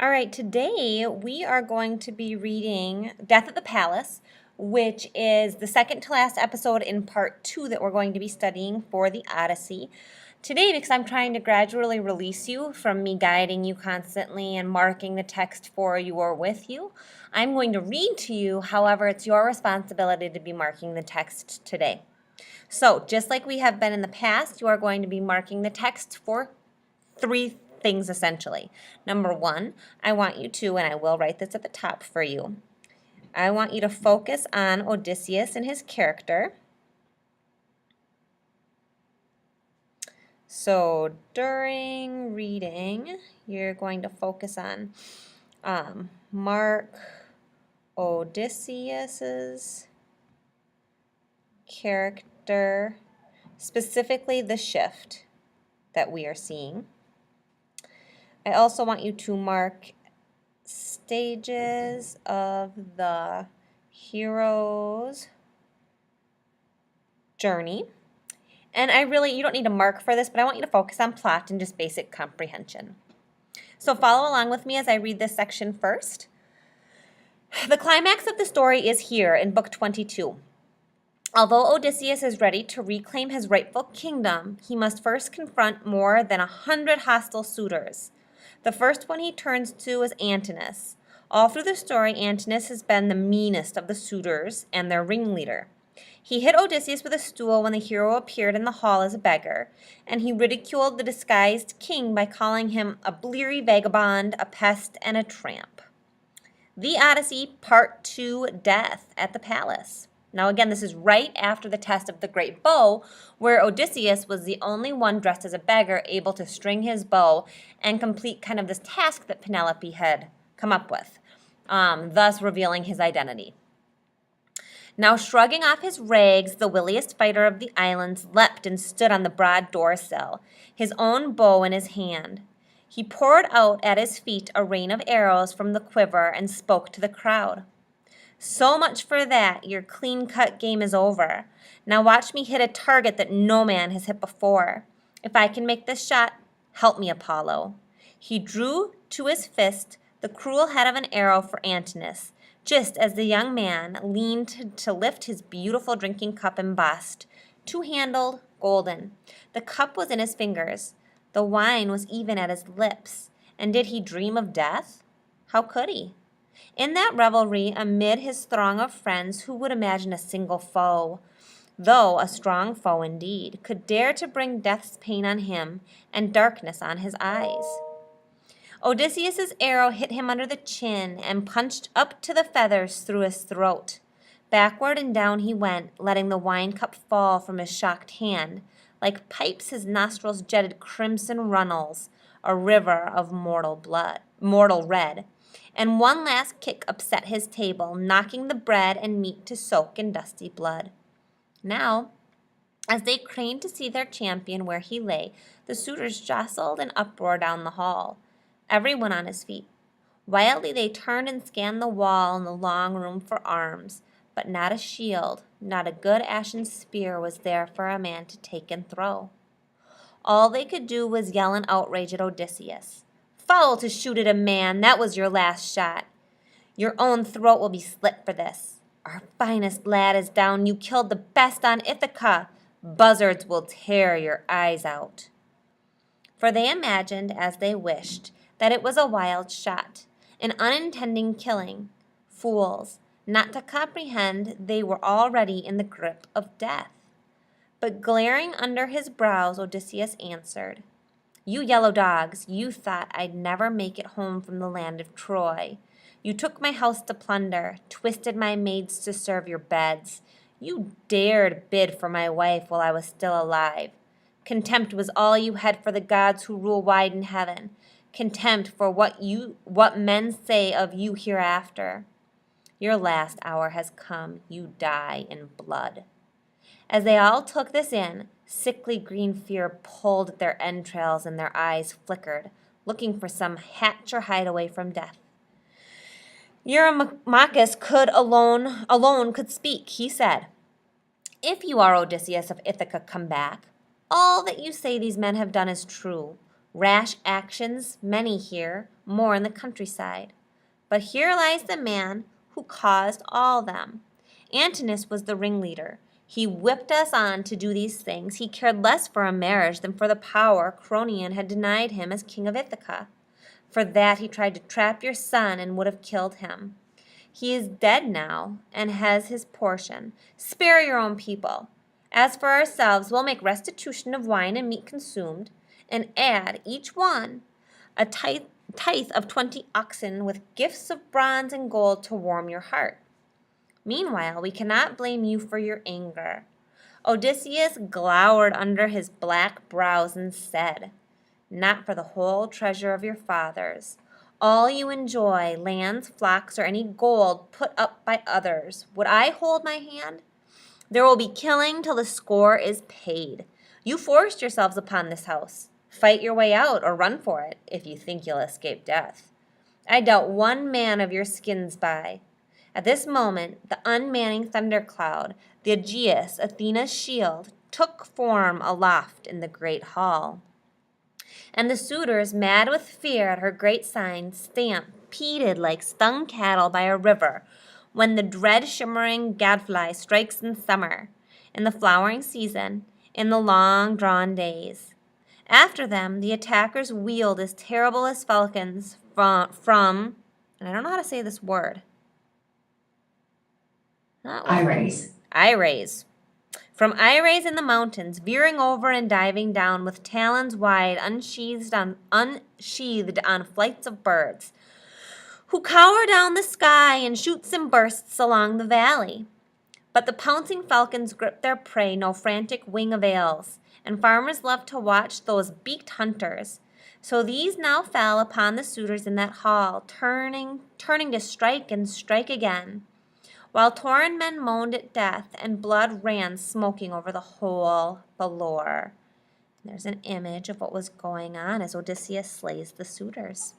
All right, today we are going to be reading Death at the Palace, which is the second to last episode in part 2 that we're going to be studying for the Odyssey. Today, because I'm trying to gradually release you from me guiding you constantly and marking the text for you or with you, I'm going to read to you. However, it's your responsibility to be marking the text today. So, just like we have been in the past, you are going to be marking the text for 3 things essentially. Number 1, I want you to, and I will write this at the top for you, I want you to focus on Odysseus and his character. So during reading, you're going to focus on mark Odysseus's character, specifically the shift that we are seeing. I also want you to mark stages of the hero's journey. And you don't need to mark for this, but I want you to focus on plot and just basic comprehension. So follow along with me as I read this section first. The climax of the story is here in Book 22. Although Odysseus is ready to reclaim his rightful kingdom, he must first confront more than 100 hostile suitors. The first one he turns to is Antinous. All through the story, Antinous has been the meanest of the suitors and their ringleader. He hit Odysseus with a stool when the hero appeared in the hall as a beggar, and he ridiculed the disguised king by calling him a bleary vagabond, a pest, and a tramp. The Odyssey, Part 2, Death at the Palace. Now again, this is right after the test of the great bow, where Odysseus was the only one dressed as a beggar able to string his bow and complete kind of this task that Penelope had come up with, thus revealing his identity. Now shrugging off his rags, the williest fighter of the islands leapt and stood on the broad door-sill, his own bow in his hand. He poured out at his feet a rain of arrows from the quiver and spoke to the crowd. So much for that, your clean-cut game is over. Now watch me hit a target that no man has hit before. If I can make this shot, help me, Apollo. He drew to his fist the cruel head of an arrow for Antinous, just as the young man leaned to lift his beautiful drinking cup embossed, two-handled, golden. The cup was in his fingers. The wine was even at his lips. And did he dream of death? How could he? In that revelry, amid his throng of friends, who would imagine a single foe, though a strong foe indeed, could dare to bring death's pain on him and darkness on his eyes? Odysseus's arrow hit him under the chin and punched up to the feathers through his throat. Backward and down he went, letting the wine cup fall from his shocked hand. Like pipes his nostrils jetted crimson runnels, a river of mortal red. And one last kick upset his table, knocking the bread and meat to soak in dusty blood. Now, as they craned to see their champion where he lay, the suitors jostled in uproar down the hall, everyone on his feet. Wildly they turned and scanned the wall and the long room for arms, but not a shield, not a good ashen spear was there for a man to take and throw. All they could do was yell in outrage at Odysseus. Foul to shoot at a man, that was your last shot. Your own throat will be slit for this. Our finest lad is down, you killed the best on Ithaca. Buzzards will tear your eyes out. For they imagined, as they wished, that it was a wild shot, an unintending killing. Fools, not to comprehend they were already in the grip of death. But glaring under his brows, Odysseus answered, You yellow dogs, you thought I'd never make it home from the land of Troy. You took my house to plunder, twisted my maids to serve your beds. You dared bid for my wife while I was still alive. Contempt was all you had for the gods who rule wide in heaven. Contempt for what men say of you hereafter. Your last hour has come, you die in blood. As they all took this in, sickly green fear pulled at their entrails and their eyes flickered, looking for some hatch or hideaway from death. Eurymachus alone could speak. He said, If you are Odysseus of Ithaca, come back. All that you say these men have done is true. Rash actions many here, more in the countryside. But here lies the man who caused all them. Antinous was the ringleader. He whipped us on to do these things. He cared less for a marriage than for the power Cronion had denied him as king of Ithaca. For that he tried to trap your son and would have killed him. He is dead now and has his portion. Spare your own people. As for ourselves, we'll make restitution of wine and meat consumed, and add, each one, a tithe of 20 oxen with gifts of bronze and gold to warm your heart. Meanwhile, we cannot blame you for your anger. Odysseus glowered under his black brows and said, Not for the whole treasure of your fathers. All you enjoy, lands, flocks, or any gold put up by others, would I hold my hand? There will be killing till the score is paid. You forced yourselves upon this house. Fight your way out or run for it, if you think you'll escape death. I doubt one man of your skins by. At this moment, the unmanning thundercloud, the Aegeus, Athena's shield, took form aloft in the great hall. And the suitors, mad with fear at her great sign, stampeded like stung cattle by a river, when the dread shimmering gadfly strikes in summer, in the flowering season, in the long-drawn days. After them, the attackers wheeled as terrible as falcons from and I don't know how to say this word. Ires. From Ires in the mountains, veering over and diving down with talons wide, unsheathed on flights of birds, who cower down the sky in shoots and bursts along the valley. But the pouncing falcons grip their prey, no frantic wing avails, and farmers love to watch those beaked hunters. So these now fell upon the suitors in that hall, turning to strike and strike again, while torn men moaned at death, and blood ran smoking over the whole below. There's an image of what was going on as Odysseus slays the suitors.